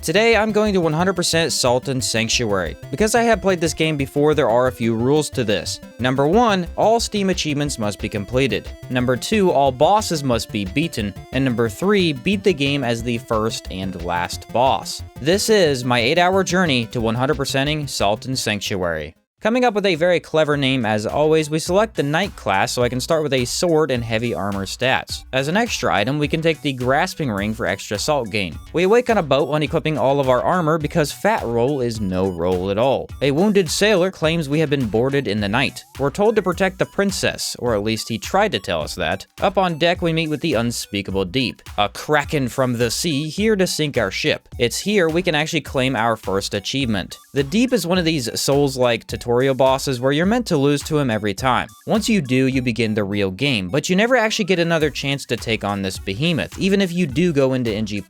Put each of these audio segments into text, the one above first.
Today, I'm going to 100% Sultan Sanctuary. Because I have played this game before, there are a few rules to this. Number 1, all Steam achievements must be completed. Number 2, all bosses must be beaten. And number 3, beat the game as the first and last boss. This is my 8-hour journey to 100%ing Sultan Sanctuary. Coming up with a very clever name as always, we select the Knight class so I can start with a sword and heavy armor stats. As an extra item, we can take the grasping ring for extra assault gain. We awake on a boat when equipping all of our armor because fat roll is no roll at all. A wounded sailor claims we have been boarded in the night. We're told to protect the princess, or at least he tried to tell us that. Up on deck, we meet with the unspeakable deep, a kraken from the sea here to sink our ship. It's here we can actually claim our first achievement. The deep is one of these Souls-like tutorial bosses where you're meant to lose to him every time. Once you do, you begin the real game, but you never actually get another chance to take on this behemoth, even if you do go into NG+.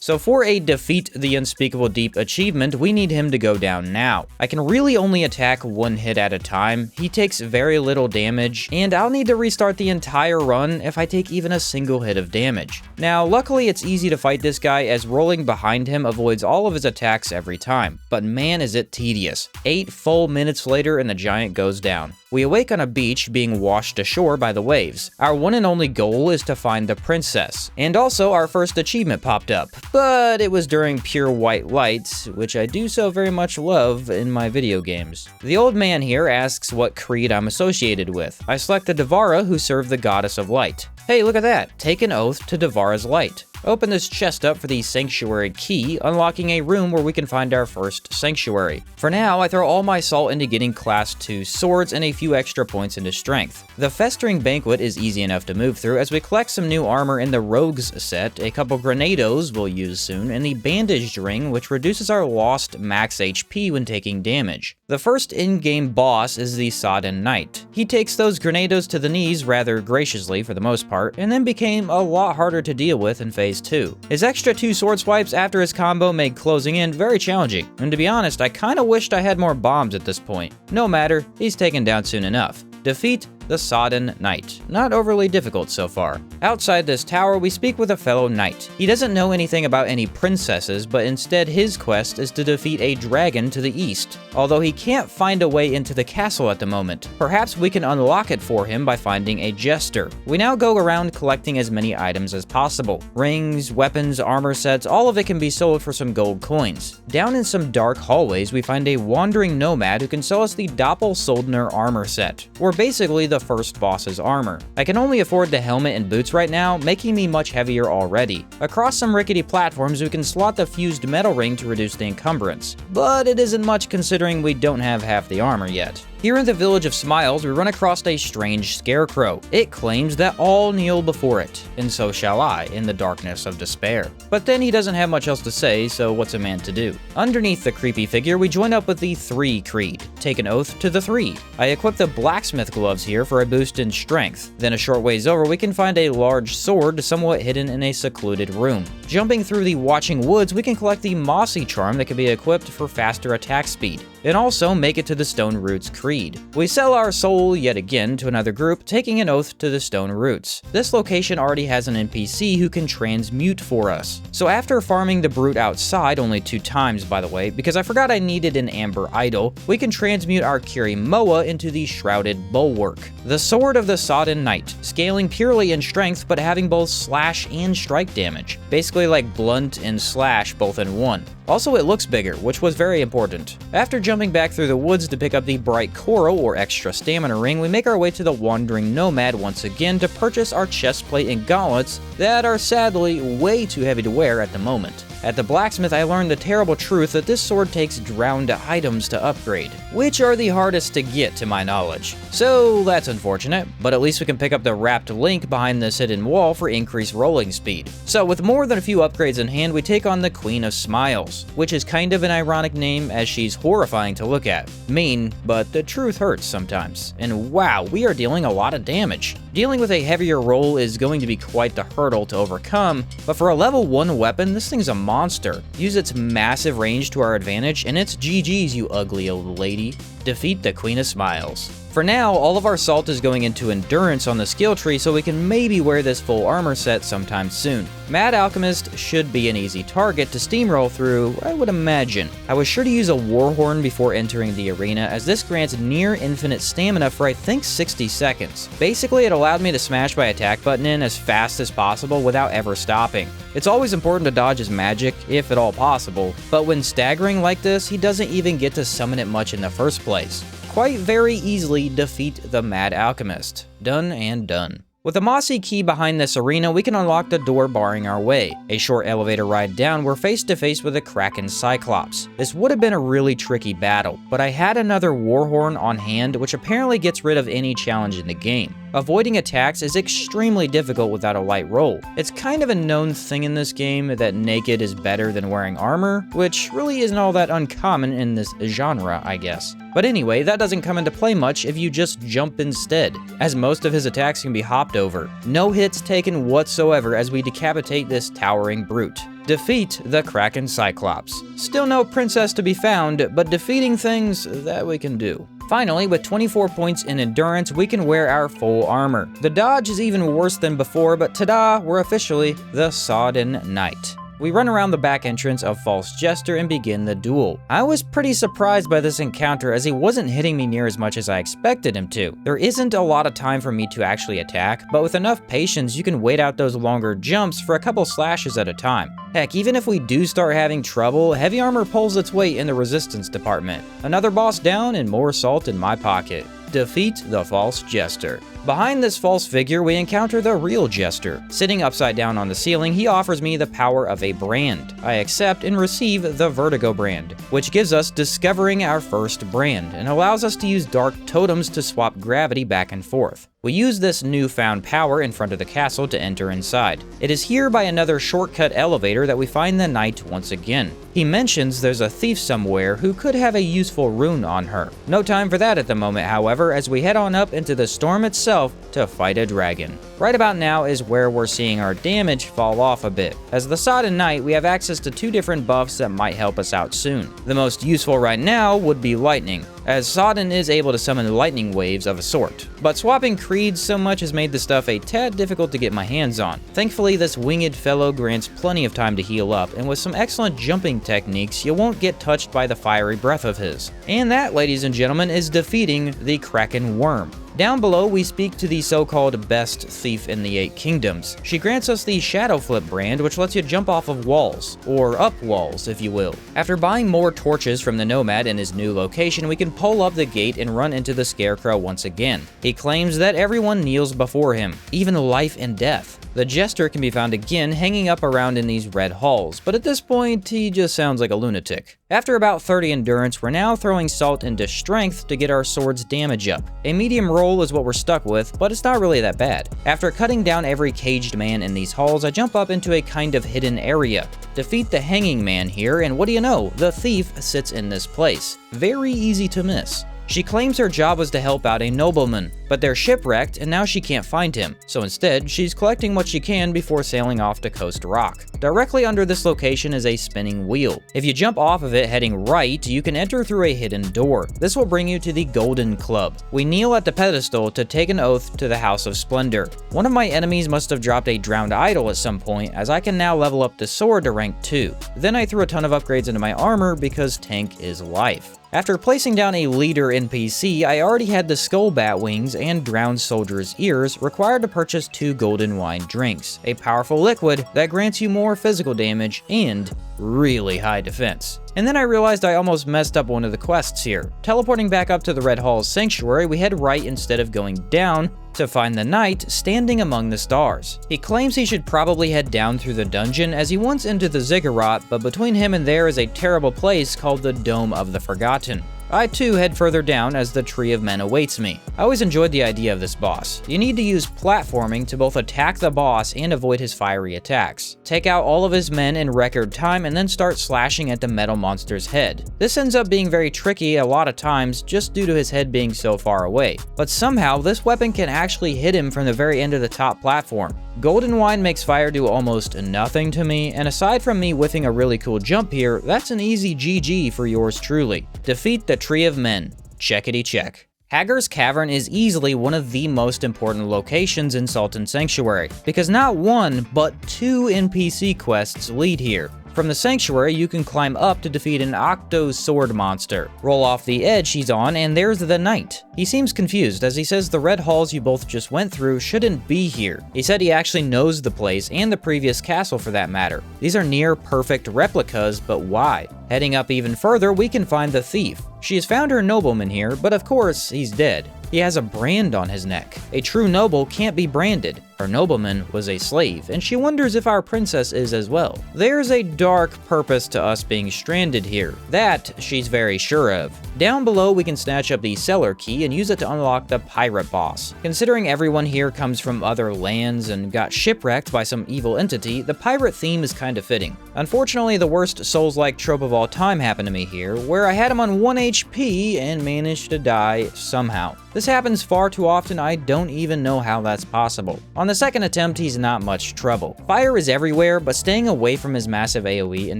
So for a Defeat the Unspeakable Deep achievement, we need him to go down now. I can really only attack one hit at a time, he takes very little damage, and I'll need to restart the entire run if I take even a single hit of damage. Now, luckily it's easy to fight this guy as rolling behind him avoids all of his attacks every time, but man is it tedious. 8 full minutes later and the giant goes down. We awake on a beach being washed ashore by the waves. Our one and only goal is to find the princess, and also our first achievement popped up, but it was during pure white light, which I do so very much love in my video games. The old man here asks what creed I'm associated with. I select the Devara who serve the goddess of light. Hey, look at that! Take an oath to Devara's light. Open this chest up for the sanctuary key, unlocking a room where we can find our first sanctuary. For now, I throw all my salt into getting class 2 swords and a few extra points into strength. The festering banquet is easy enough to move through as we collect some new armor in the rogues set, a couple grenados we'll use soon, and the bandaged ring which reduces our lost max HP when taking damage. The first in-game boss is the Sodden Knight. He takes those grenados to the knees rather graciously for the most part, and then became a lot harder to deal with in Phase 2. His extra 2 sword swipes after his combo made closing in very challenging, and to be honest, I kinda wished I had more bombs at this point. No matter, he's taken down soon enough. Defeat the Sodden Knight. Not overly difficult so far. Outside this tower, we speak with a fellow knight. He doesn't know anything about any princesses, but instead his quest is to defeat a dragon to the east. Although he can't find a way into the castle at the moment. Perhaps we can unlock it for him by finding a jester. We now go around collecting as many items as possible. Rings, weapons, armor sets, all of it can be sold for some gold coins. Down in some dark hallways, we find a wandering nomad who can sell us the Doppelsoldner armor set. We're basically the first boss's armor. I can only afford the helmet and boots right now, making me much heavier already. Across some rickety platforms, we can slot the fused metal ring to reduce the encumbrance. But it isn't much considering we don't have half the armor yet. Here in the Village of Smiles, we run across a strange scarecrow. It claims that all kneel before it, and so shall I, in the darkness of despair. But then he doesn't have much else to say, so what's a man to do? Underneath the creepy figure, we join up with the 3 creed. Take an oath to the 3. I equip the blacksmith gloves here for a boost in strength. Then a short ways over, we can find a large sword somewhat hidden in a secluded room. Jumping through the watching woods, we can collect the mossy charm that can be equipped for faster attack speed. And also make it to the Stone Roots Creed. We sell our soul yet again to another group, taking an oath to the Stone Roots. This location already has an NPC who can transmute for us. So after farming the brute outside, only 2 times by the way, because I forgot I needed an amber idol, we can transmute our Kirimoa into the Shrouded Bulwark. The Sword of the Sodden Knight, scaling purely in strength but having both slash and strike damage. Basically like blunt and slash both in one. Also, it looks bigger, which was very important. After jumping back through the woods to pick up the bright coral or extra stamina ring, we make our way to the wandering nomad once again to purchase our chestplate and gauntlets that are sadly way too heavy to wear at the moment. At the blacksmith, I learned the terrible truth that this sword takes drowned items to upgrade, which are the hardest to get to my knowledge. So that's unfortunate, but at least we can pick up the wrapped link behind this hidden wall for increased rolling speed. So with more than a few upgrades in hand, we take on the Queen of Smiles, which is kind of an ironic name as she's horrifying to look at. Mean, but the truth hurts sometimes. And wow, we are dealing a lot of damage. Dealing with a heavier roll is going to be quite the hurdle to overcome, but for a level 1 weapon, this thing's a monster. Use its massive range to our advantage, and it's GG's, you ugly old lady. defeat the Queen of Smiles. For now, all of our salt is going into endurance on the skill tree, so we can maybe wear this full armor set sometime soon. Mad Alchemist should be an easy target to steamroll through, I would imagine. I was sure to use a Warhorn before entering the arena, as this grants near infinite stamina for I think 60 seconds. Basically, it allowed me to smash my attack button in as fast as possible without ever stopping. It's always important to dodge his magic, if at all possible, but when staggering like this, he doesn't even get to summon it much in the first place. Quite very easily defeat the Mad Alchemist. Done and done. With a mossy key behind this arena, we can unlock the door barring our way. A short elevator ride down, we're face to face with a Kraken Cyclops. This would have been a really tricky battle, but I had another Warhorn on hand, which apparently gets rid of any challenge in the game. Avoiding attacks is extremely difficult without a light roll. It's kind of a known thing in this game that naked is better than wearing armor, which really isn't all that uncommon in this genre, I guess. But anyway, that doesn't come into play much if you just jump instead, as most of his attacks can be hopped over. No hits taken whatsoever as we decapitate this towering brute. Defeat the Kraken Cyclops. Still no princess to be found, but defeating things, that we can do. Finally, with 24 points in endurance, we can wear our full armor. The dodge is even worse than before, but ta-da, we're officially the Sodden Knight. We run around the back entrance of False Jester and begin the duel. I was pretty surprised by this encounter as he wasn't hitting me near as much as I expected him to. There isn't a lot of time for me to actually attack, but with enough patience you can wait out those longer jumps for a couple slashes at a time. Heck, even if we do start having trouble, heavy armor pulls its weight in the resistance department. Another boss down and more salt in my pocket. Defeat the False Jester. Behind this false figure, we encounter the real Jester. Sitting upside down on the ceiling, he offers me the power of a brand. I accept and receive the Vertigo brand, which gives us discovering our first brand, and allows us to use dark totems to swap gravity back and forth. We use this newfound power in front of the castle to enter inside. It is here by another shortcut elevator that we find the knight once again. He mentions there's a thief somewhere who could have a useful rune on her. No time for that at the moment, however, as we head on up into the storm itself to fight a dragon. Right about now is where we're seeing our damage fall off a bit. As the Sodden Knight, we have access to 2 different buffs that might help us out soon. The most useful right now would be lightning, as Sodden is able to summon lightning waves of a sort. But swapping creeds so much has made the stuff a tad difficult to get my hands on. Thankfully, this winged fellow grants plenty of time to heal up, and with some excellent jumping techniques, you won't get touched by the fiery breath of his. And that, ladies and gentlemen, is defeating the Kraken Worm. Down below, we speak to the so-called best thief in the 8 kingdoms. She grants us the Shadow Flip brand, which lets you jump off of walls, or up walls, if you will. After buying more torches from the Nomad in his new location, we can pull up the gate and run into the Scarecrow once again. He claims that everyone kneels before him, even life and death. The Jester can be found again hanging up around in these red halls, but at this point, he just sounds like a lunatic. After about 30 endurance, we're now throwing salt into strength to get our sword's damage up. A medium roll is what we're stuck with, but it's not really that bad. After cutting down every caged man in these halls, I jump up into a kind of hidden area. Defeat the hanging man here, and what do you know, the thief sits in this place. Very easy to miss. She claims her job was to help out a nobleman, but they're shipwrecked and now she can't find him, so instead, she's collecting what she can before sailing off to Coast Rock. Directly under this location is a spinning wheel. If you jump off of it heading right, you can enter through a hidden door. This will bring you to the Golden Club. We kneel at the pedestal to take an oath to the House of Splendor. One of my enemies must have dropped a drowned idol at some point, as I can now level up the sword to rank 2. Then I threw a ton of upgrades into my armor because tank is life. After placing down a leader NPC, I already had the skull bat wings and drowned soldier's ears required to purchase 2 golden wine drinks, a powerful liquid that grants you more physical damage and really high defense. And then I realized I almost messed up one of the quests here. Teleporting back up to the Red Hall's sanctuary, we head right instead of going down to find the knight standing among the stars. He claims he should probably head down through the dungeon as he wants into the ziggurat, but between him and there is a terrible place called the Dome of the Forgotten. I too head further down as the Tree of Men awaits me. I always enjoyed the idea of this boss. You need to use platforming to both attack the boss and avoid his fiery attacks. Take out all of his men in record time and then start slashing at the metal monster's head. This ends up being very tricky a lot of times just due to his head being so far away. But somehow this weapon can actually hit him from the very end of the top platform. Golden wine makes fire do almost nothing to me, and aside from me whiffing a really cool jump here, that's an easy GG for yours truly. Defeat the Tree of Men. Checkity check. Hager's Cavern is easily one of the most important locations in Sultan Sanctuary, because not one, but 2 NPC quests lead here. From the Sanctuary, you can climb up to defeat an Octo Sword monster. Roll off the edge he's on, and there's the Knight. He seems confused, as he says the red halls you both just went through shouldn't be here. He said he actually knows the place, and the previous castle for that matter. These are near-perfect replicas, but why? Heading up even further, we can find the Thief. She has found her nobleman here, but of course, he's dead. He has a brand on his neck. A true noble can't be branded. Her nobleman was a slave, and she wonders if our princess is as well. There's a dark purpose to us being stranded here. That she's very sure of. Down below, we can snatch up the cellar key and use it to unlock the pirate boss. Considering everyone here comes from other lands and got shipwrecked by some evil entity, the pirate theme is kind of fitting. Unfortunately, the worst Souls-like trope of all time happened to me here, where I had him on 1 HP and managed to die somehow. This happens far too often, I don't even know how that's possible. On the second attempt, he's not much trouble. Fire is everywhere, but staying away from his massive AoE and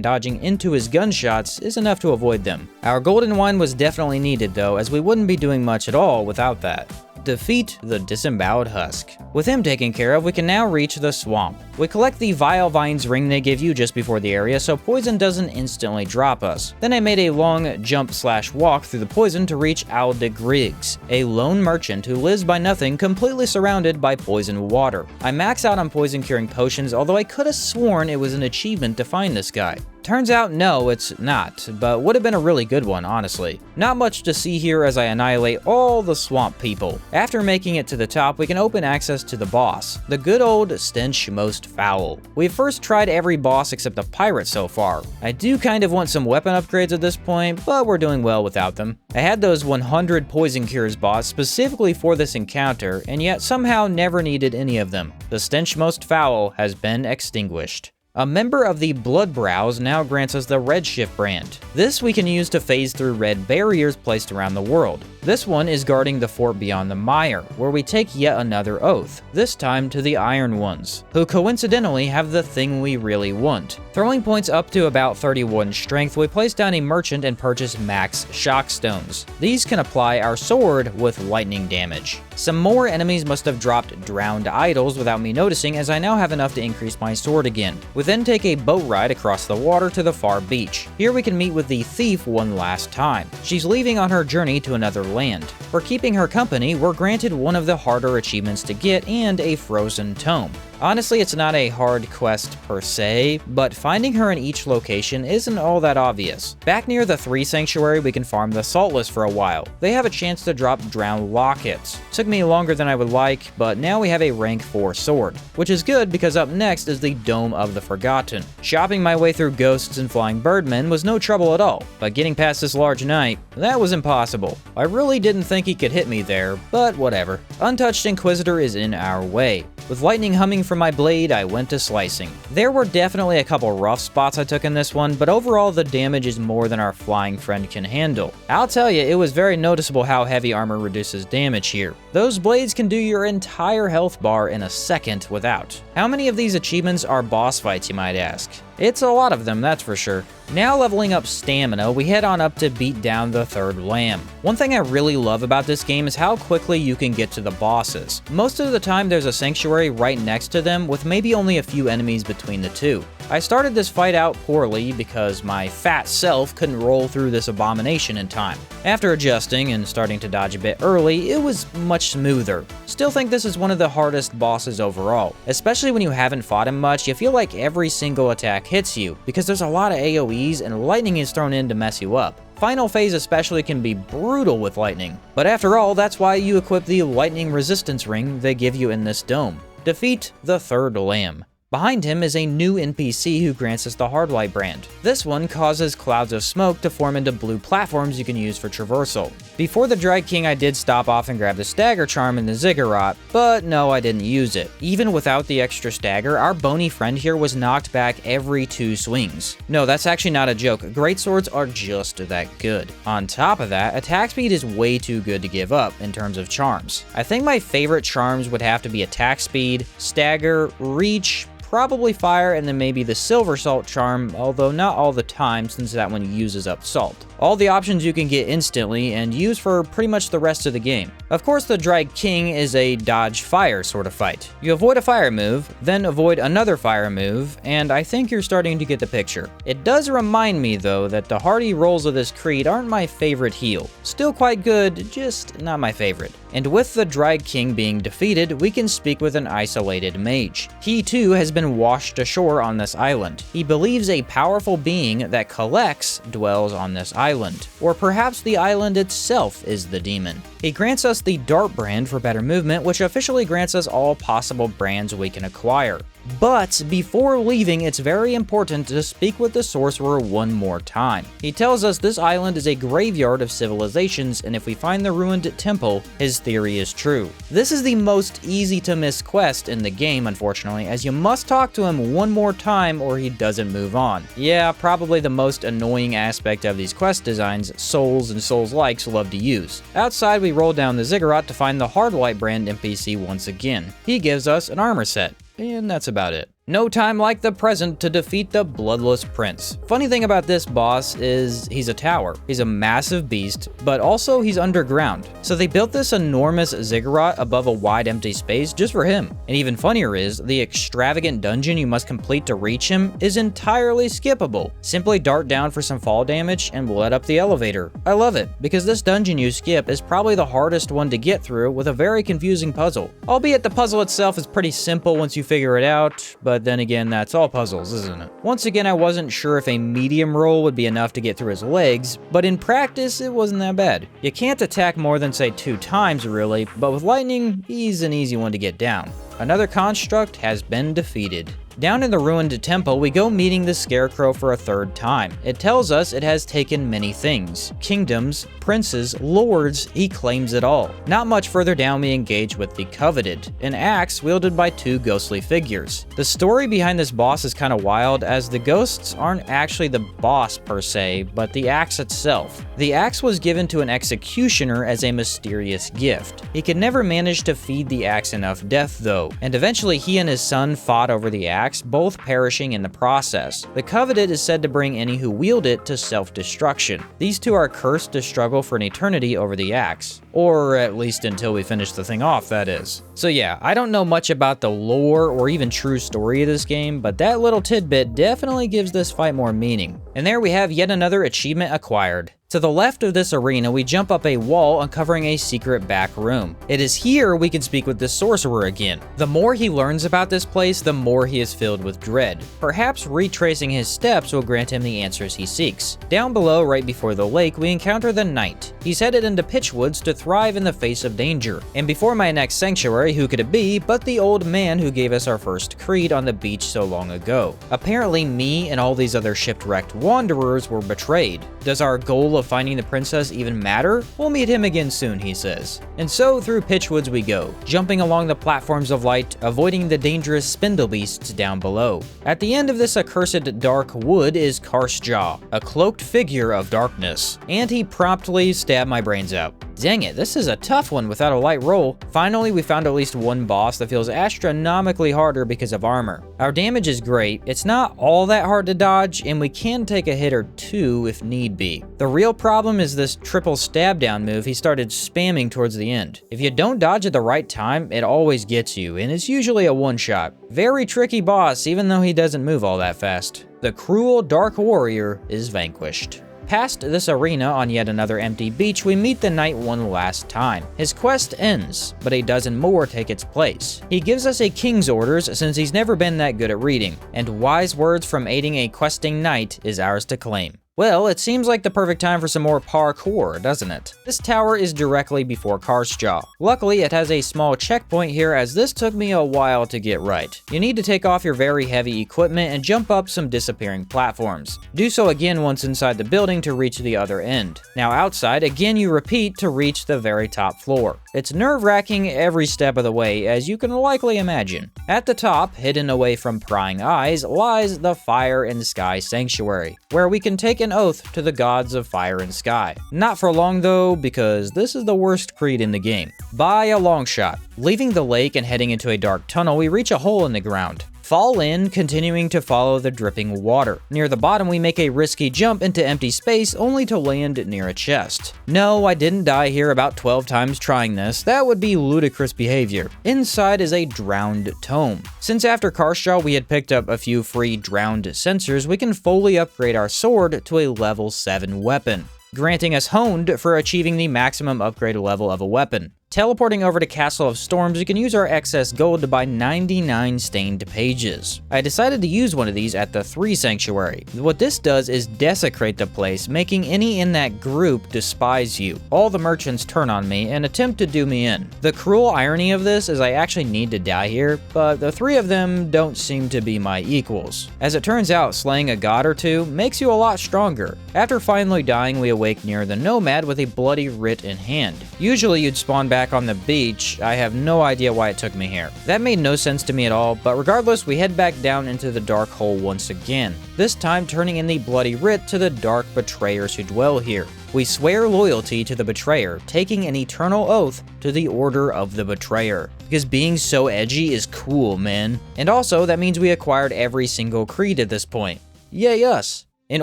dodging into his gunshots is enough to avoid them. Our golden wine was definitely needed though, as we wouldn't be doing much at all without that. Defeat the disemboweled husk. With him taken care of, we can now reach the swamp. We collect the Vile Vines ring they give you just before the area, so poison doesn't instantly drop us. Then I made a long jump/walk through the poison to reach Al de Griggs, a lone merchant who lives by nothing, completely surrounded by poisoned water. I max out on poison curing potions, although I could have sworn it was an achievement to find this guy. Turns out, no, it's not, but would have been a really good one, honestly. Not much to see here as I annihilate all the swamp people. After making it to the top, we can open access to the boss, the good old Stench Most Foul. We've first tried every boss except the pirate so far. I do kind of want some weapon upgrades at this point, but we're doing well without them. I had those 100 poison cures bought specifically for this encounter, and yet somehow never needed any of them. The Stench Most Foul has been extinguished. A member of the Bloodbrows now grants us the Redshift brand. This we can use to phase through red barriers placed around the world. This one is guarding the fort beyond the mire, where we take yet another oath, this time to the Iron Ones, who coincidentally have the thing we really want. Throwing points up to about 31 strength, we place down a merchant and purchase max shock stones. These can apply our sword with lightning damage. Some more enemies must have dropped drowned idols without me noticing, as I now have enough to increase my sword again. We then take a boat ride across the water to the far beach. Here we can meet with the Thief one last time. She's leaving on her journey to another land. For keeping her company, we're granted one of the harder achievements to get and a frozen tome. Honestly, it's not a hard quest per se, but finding her in each location isn't all that obvious. Back near the 3 Sanctuary, we can farm the Saltless for a while. They have a chance to drop drowned lockets. Took me longer than I would like, but now we have a rank 4 sword, which is good because up next is the Dome of the Forgotten. Chopping my way through ghosts and flying birdmen was no trouble at all, but getting past this large knight, that was impossible. I really didn't think he could hit me there, but whatever. Untouched Inquisitor is in our way. With lightning humming from my blade, I went to slicing. There were definitely a couple rough spots I took in this one, but overall the damage is more than our flying friend can handle. I'll tell you, it was very noticeable how heavy armor reduces damage here. Those blades can do your entire health bar in a second without. How many of these achievements are boss fights, you might ask? It's a lot of them, that's for sure. Now leveling up stamina, we head on up to beat down the 3rd lamb. One thing I really love about this game is how quickly you can get to the bosses. Most of the time there's a sanctuary right next to them, with maybe only a few enemies between the two. I started this fight out poorly because my fat self couldn't roll through this abomination in time. After adjusting and starting to dodge a bit early, it was much smoother. Still think this is one of the hardest bosses overall. Especially when you haven't fought him much, you feel like every single attack hits you, because there's a lot of AoEs and lightning is thrown in to mess you up. Final phase especially can be brutal with lightning. But after all, that's why you equip the lightning resistance ring they give you in this dome. Defeat the 3rd lamb. Behind him is a new NPC who grants us the Hardlight brand. This one causes clouds of smoke to form into blue platforms you can use for traversal. Before the Drag King, I did stop off and grab the Stagger Charm and the Ziggurat, but no, I didn't use it. Even without the extra stagger, our bony friend here was knocked back every 2 swings. No, that's actually not a joke. Greatswords are just that good. On top of that, attack speed is way too good to give up in terms of charms. I think my favorite charms would have to be attack speed, stagger, reach, probably fire and then maybe the silver salt charm, although not all the time since that one uses up salt. All the options you can get instantly and use for pretty much the rest of the game. Of course, the Dry King is a dodge fire sort of fight. You avoid a fire move, then avoid another fire move, and I think you're starting to get the picture. It does remind me though that the hardy rolls of this creed aren't my favorite heal. Still quite good, just not my favorite. And with the Dry King being defeated, we can speak with an isolated mage. He too has been washed ashore on this island. He believes a powerful being that collects dwells on this island, or perhaps the island itself is the demon. He grants us the Dart brand for better movement, which officially grants us all possible brands we can acquire. But before leaving, it's very important to speak with the sorcerer one more time. He tells us this island is a graveyard of civilizations, and if we find the ruined temple, his theory is true. This is the most easy to miss quest in the game, unfortunately, as you must talk to him one more time or he doesn't move on. Yeah, probably the most annoying aspect of these quest designs Souls and Souls-likes love to use. Outside, we roll down the ziggurat to find the Hardlight brand NPC once again. He gives us an armor set. And that's about it. No time like the present to defeat the Bloodless Prince. Funny thing about this boss is he's a tower. He's a massive beast, but also he's underground. So they built this enormous ziggurat above a wide empty space just for him. And even funnier is, the extravagant dungeon you must complete to reach him is entirely skippable. Simply dart down for some fall damage and let up the elevator. I love it, because this dungeon you skip is probably the hardest one to get through with a very confusing puzzle. Albeit the puzzle itself is pretty simple once you figure it out, but then again, that's all puzzles, isn't it? Once again, I wasn't sure if a medium roll would be enough to get through his legs, but in practice, it wasn't that bad. You can't attack more than, say, 2 times, really, but with lightning, he's an easy one to get down. Another construct has been defeated. Down in the ruined temple, we go meeting the Scarecrow for a 3rd time. It tells us it has taken many things. Kingdoms, princes, lords, he claims it all. Not much further down, we engage with the Coveted, an axe wielded by 2 ghostly figures. The story behind this boss is kind of wild, as the ghosts aren't actually the boss per se, but the axe itself. The axe was given to an executioner as a mysterious gift. He could never manage to feed the axe enough death though, and eventually he and his son fought over the axe, both perishing in the process. The Coveted is said to bring any who wield it to self-destruction. These two are cursed to struggle for an eternity over the axe. Or at least until we finish the thing off, that is. So yeah, I don't know much about the lore or even true story of this game, but that little tidbit definitely gives this fight more meaning. And there we have yet another achievement acquired. To the left of this arena, we jump up a wall uncovering a secret back room. It is here we can speak with the sorcerer again. The more he learns about this place, the more he is filled with dread. Perhaps retracing his steps will grant him the answers he seeks. Down below, right before the lake, we encounter the knight. He's headed into Pitchwoods to thrive in the face of danger. And before my next sanctuary, who could it be but the old man who gave us our first creed on the beach so long ago? Apparently me and all these other shipwrecked wanderers were betrayed. Does our goal of finding the princess even matter? We'll meet him again soon, he says. And so through Pitchwoods we go, jumping along the platforms of light, avoiding the dangerous spindle beasts down below. At the end of this accursed dark wood is Karstjaw, a cloaked figure of darkness, and he promptly stabbed my brains out. Dang it, this is a tough one without a light roll. Finally, we found at least one boss that feels astronomically harder because of armor. Our damage is great, it's not all that hard to dodge, and we can take a hit or 2 if need be. The real problem is this triple stab down move he started spamming towards the end. If you don't dodge at the right time, it always gets you, and it's usually a one-shot. Very tricky boss, even though he doesn't move all that fast. The cruel Dark Warrior is vanquished. Past this arena on yet another empty beach, we meet the knight one last time. His quest ends, but a dozen more take its place. He gives us a king's orders since he's never been that good at reading, and wise words from aiding a questing knight is ours to claim. Well, it seems like the perfect time for some more parkour, doesn't it? This tower is directly before Karstjaw. Luckily, it has a small checkpoint here as this took me a while to get right. You need to take off your very heavy equipment and jump up some disappearing platforms. Do so again once inside the building to reach the other end. Now outside, again you repeat to reach the very top floor. It's nerve-wracking every step of the way, as you can likely imagine. At the top, hidden away from prying eyes, lies the Fire and Sky Sanctuary, where we can take an oath to the gods of fire and sky. Not for long though, because this is the worst creed in the game. By a long shot. Leaving the lake and heading into a dark tunnel, we reach a hole in the ground. Fall in, continuing to follow the dripping water. Near the bottom, we make a risky jump into empty space only to land near a chest. No, I didn't die here about 12 times trying this. That would be ludicrous behavior. Inside is a drowned tome. Since after Karstraw we had picked up a few free drowned sensors, we can fully upgrade our sword to a level 7 weapon, granting us honed for achieving the maximum upgrade level of a weapon. Teleporting over to Castle of Storms, you can use our excess gold to buy 99 stained pages. I decided to use one of these at the 3 Sanctuary. What this does is desecrate the place, making any in that group despise you. All the merchants turn on me and attempt to do me in. The cruel irony of this is I actually need to die here, but the 3 of them don't seem to be my equals. As it turns out, slaying a god or 2 makes you a lot stronger. After finally dying, we awake near the Nomad with a bloody writ in hand. Usually you'd spawn back on the beach. I have no idea why it took me here. That made no sense to me at all, but regardless, we head back down into the dark hole once again, this time turning in the bloody writ to the dark betrayers who dwell here. We swear loyalty to the betrayer, taking an eternal oath to the order of the betrayer. Because being so edgy is cool, man. And also, that means we acquired every single creed at this point. Yay us! In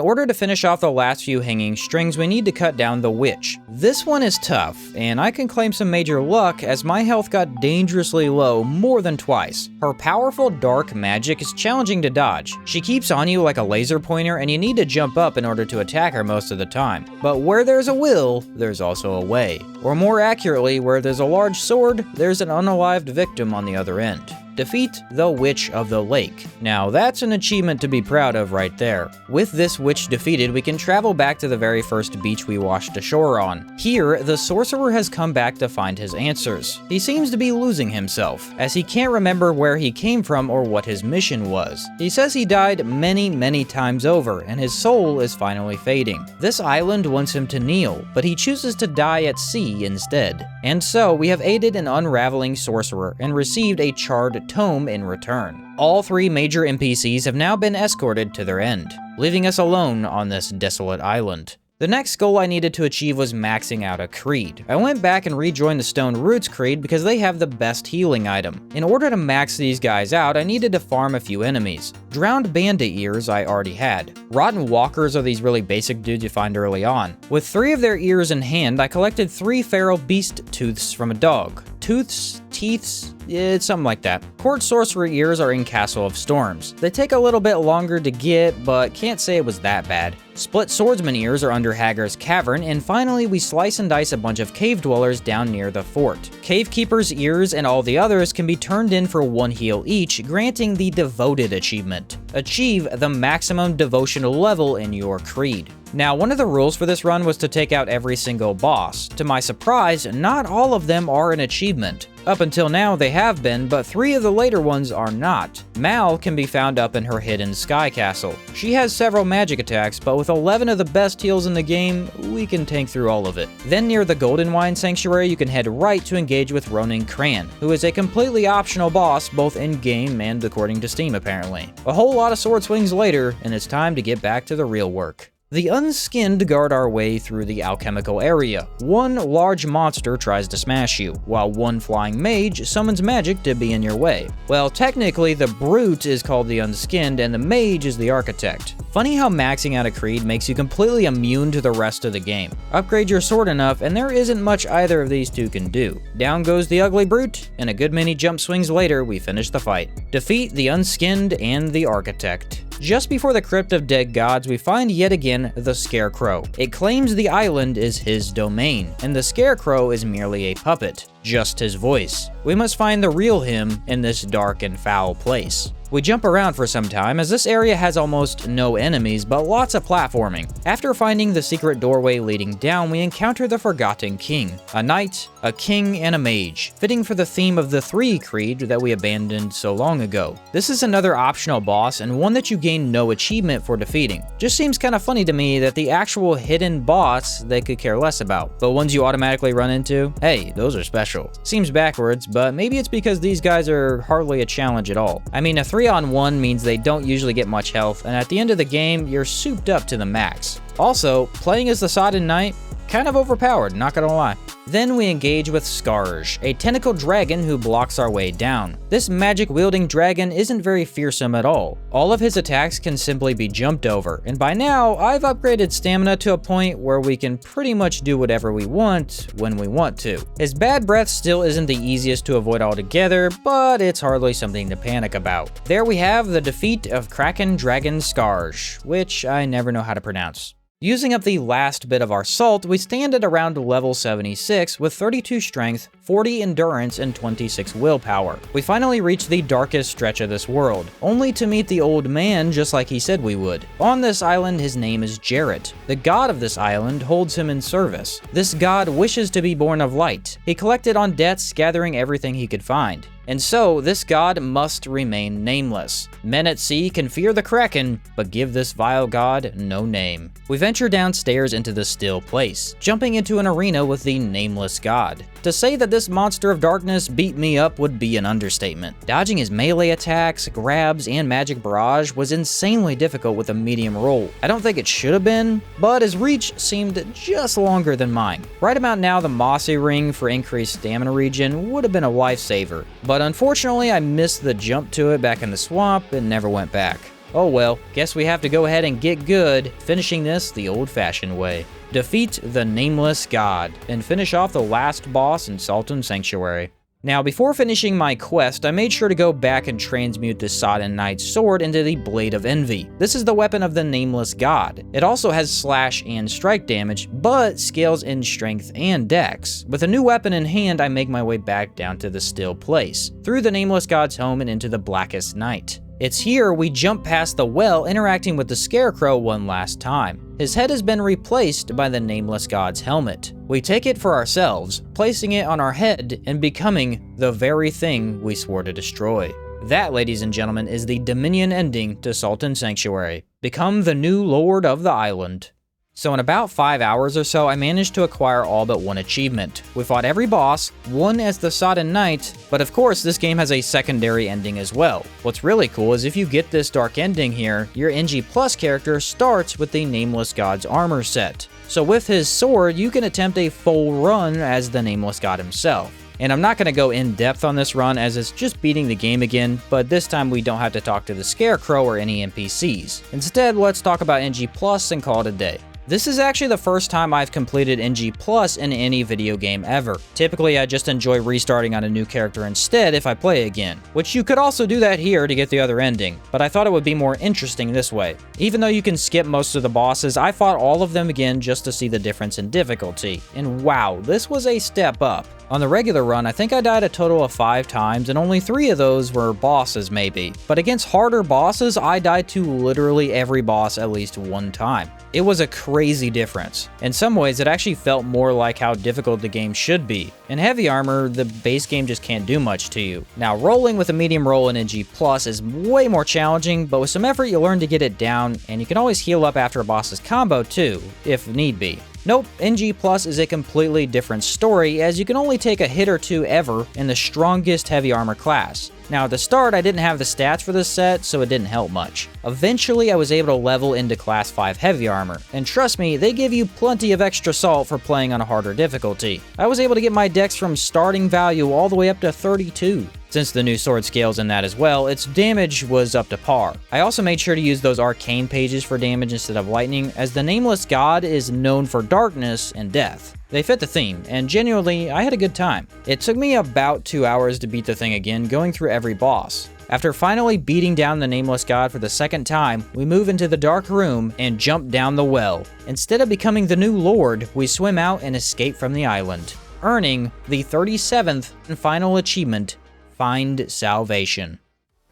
order to finish off the last few hanging strings, we need to cut down the witch. This one is tough, and I can claim some major luck as my health got dangerously low more than twice. Her powerful dark magic is challenging to dodge. She keeps on you like a laser pointer, and you need to jump up in order to attack her most of the time. But where there's a will, there's also a way. Or more accurately, where there's a large sword, there's an unalived victim on the other end. Defeat the Witch of the Lake. Now that's an achievement to be proud of right there. With this witch defeated, we can travel back to the very first beach we washed ashore on. Here, the sorcerer has come back to find his answers. He seems to be losing himself, as he can't remember where he came from or what his mission was. He says he died many times over, and his soul is finally fading. This island wants him to kneel, but he chooses to die at sea instead. And so, we have aided an unraveling sorcerer and received a charred tome in return. All 3 major NPCs have now been escorted to their end, leaving us alone on this desolate island. The next goal I needed to achieve was maxing out a creed. I went back and rejoined the Stone Roots creed because they have the best healing item. In order to max these guys out, I needed to farm a few enemies. Drowned bandit ears I already had. Rotten walkers are these really basic dudes you find early on. With 3 of their ears in hand, I collected 3 feral beast tooths from a dog. Tooths? Teeths? It's something like that. Court sorcerer ears are in Castle of Storms. They take a little bit longer to get, but can't say it was that bad. Split swordsman ears are under Hagar's Cavern, and finally we slice and dice a bunch of cave dwellers down near the fort. Cave keeper's ears and all the others can be turned in for 1 heal each, granting the devoted achievement. Achieve the maximum devotional level in your creed. Now, one of the rules for this run was to take out every single boss. To my surprise, not all of them are an achievement. Up until now, they have been, but 3 of the later ones are not. Mal can be found up in her hidden sky castle. She has several magic attacks, but with 11 of the best heals in the game, we can tank through all of it. Then near the Golden Wine Sanctuary, you can head right to engage with Ronin Cran, who is a completely optional boss both in-game and according to Steam apparently. A whole lot of sword swings later, and it's time to get back to the real work. The unskinned guard our way through the alchemical area. 1 large monster tries to smash you, while 1 flying mage summons magic to be in your way. Well, technically, the brute is called the unskinned, and the mage is the architect. Funny how maxing out a creed makes you completely immune to the rest of the game. Upgrade your sword enough, and there isn't much either of these 2 can do. Down goes the ugly brute, and a good many jump swings later, we finish the fight. Defeat the unskinned and the architect. Just before the Crypt of Dead Gods, we find yet again the Scarecrow. It claims the island is his domain, and the Scarecrow is merely a puppet, just his voice. We must find the real him in this dark and foul place. We jump around for some time as this area has almost no enemies but lots of platforming. After finding the secret doorway leading down, we encounter the Forgotten King, a knight, a king, and a mage, fitting for the theme of the 3 creed that we abandoned so long ago. This is another optional boss and one that you gain no achievement for defeating. Just seems kind of funny to me that the actual hidden boss they could care less about, but ones you automatically run into, hey, those are special. Seems backwards, but maybe it's because these guys are hardly a challenge at all. I mean, a 3-on-1 means they don't usually get much health, and at the end of the game, you're souped up to the max. Also, playing as the Sodden Knight, kind of overpowered, not gonna lie. Then we engage with Scarge, a tentacled dragon who blocks our way down. This magic-wielding dragon isn't very fearsome at all. All of his attacks can simply be jumped over, and by now, I've upgraded stamina to a point where we can pretty much do whatever we want when we want to. His bad breath still isn't the easiest to avoid altogether, but it's hardly something to panic about. There we have the defeat of Kraken Dragon Scarge, which I never know how to pronounce. Using up the last bit of our salt, we stand at around level 76 with 32 strength, 40 endurance, and 26 willpower. We finally reach the darkest stretch of this world, only to meet the old man just like he said we would. On this island, his name is Jarrett. The god of this island holds him in service. This god wishes to be born of light. He collected on debts, gathering everything he could find. And so, this god must remain nameless. Men at sea can fear the Kraken, but give this vile god no name. We venture downstairs into the still place, jumping into an arena with the nameless god. To say that this monster of darkness beat me up would be an understatement. Dodging his melee attacks, grabs, and magic barrage was insanely difficult with a medium roll. I don't think it should have been, but his reach seemed just longer than mine. Right about now, the mossy ring for increased stamina regen would have been a lifesaver, but unfortunately I missed the jump to it back in the swamp and never went back. Oh well, guess we have to go ahead and get good, finishing this the old-fashioned way. Defeat the nameless god, and finish off the last boss in Sultan Sanctuary. Now, before finishing my quest, I made sure to go back and transmute the Sodden Knight's sword into the Blade of Envy. This is the weapon of the nameless god. It also has slash and strike damage, but scales in strength and dex. With a new weapon in hand, I make my way back down to the still place, through the nameless god's home and into the Blackest Night. It's here we jump past the well, interacting with the Scarecrow one last time. His head has been replaced by the nameless god's helmet. We take it for ourselves, placing it on our head and becoming the very thing we swore to destroy. That, ladies and gentlemen, is the Dominion ending to Sultan Sanctuary. Become the new lord of the island. So in about 5 hours or so, I managed to acquire all but one achievement. We fought every boss, won as the Sodden Knight, but of course this game has a secondary ending as well. What's really cool is if you get this dark ending here, your NG Plus character starts with the Nameless God's armor set. So with his sword, you can attempt a full run as the Nameless God himself. And I'm not going to go in depth on this run as it's just beating the game again, but this time we don't have to talk to the Scarecrow or any NPCs. Instead, let's talk about NG Plus and call it a day. This is actually the first time I've completed NG Plus in any video game ever. Typically, I just enjoy restarting on a new character instead if I play again, which you could also do that here to get the other ending, but I thought it would be more interesting this way. Even though you can skip most of the bosses, I fought all of them again just to see the difference in difficulty, and wow, this was a step up. On the regular run, I think I died a total of 5 times, and only 3 of those were bosses maybe. But against harder bosses, I died to literally every boss at least 1 time. It was a crazy difference. In some ways, it actually felt more like how difficult the game should be. In heavy armor, the base game just can't do much to you. Now, rolling with a medium roll in NG Plus is way more challenging, but with some effort you learn to get it down, and you can always heal up after a boss's combo too, if need be. Nope, NG Plus is a completely different story, as you can only take a hit or 2 ever in the strongest heavy armor class. Now at the start, I didn't have the stats for this set, so it didn't help much. Eventually, I was able to level into class 5 heavy armor, and trust me, they give you plenty of extra salt for playing on a harder difficulty. I was able to get my dex from starting value all the way up to 32. Since the new sword scales in that as well, its damage was up to par. I also made sure to use those arcane pages for damage instead of lightning, as the Nameless God is known for darkness and death. They fit the theme, and genuinely, I had a good time. It took me about 2 hours to beat the thing again, going through every boss. After finally beating down the Nameless God for the second time, we move into the dark room and jump down the well. Instead of becoming the new lord, we swim out and escape from the island, earning the 37th and final achievement, Find Salvation.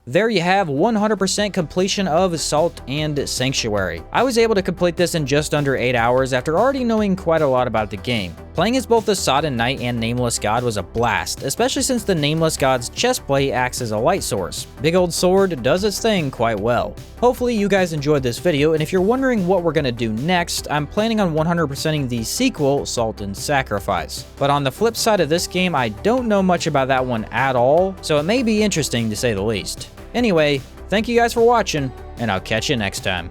There you have 100% completion of Salt and Sanctuary. I was able to complete this in just under 8 hours after already knowing quite a lot about the game. Playing as both the Sodden Knight and Nameless God was a blast, especially since the Nameless God's chestplate acts as a light source. Big old sword does its thing quite well. Hopefully you guys enjoyed this video, and if you're wondering what we're gonna do next, I'm planning on 100%ing the sequel, Salt and Sacrifice. But on the flip side of this game, I don't know much about that one at all, so it may be interesting to say the least. Anyway, thank you guys for watching, and I'll catch you next time.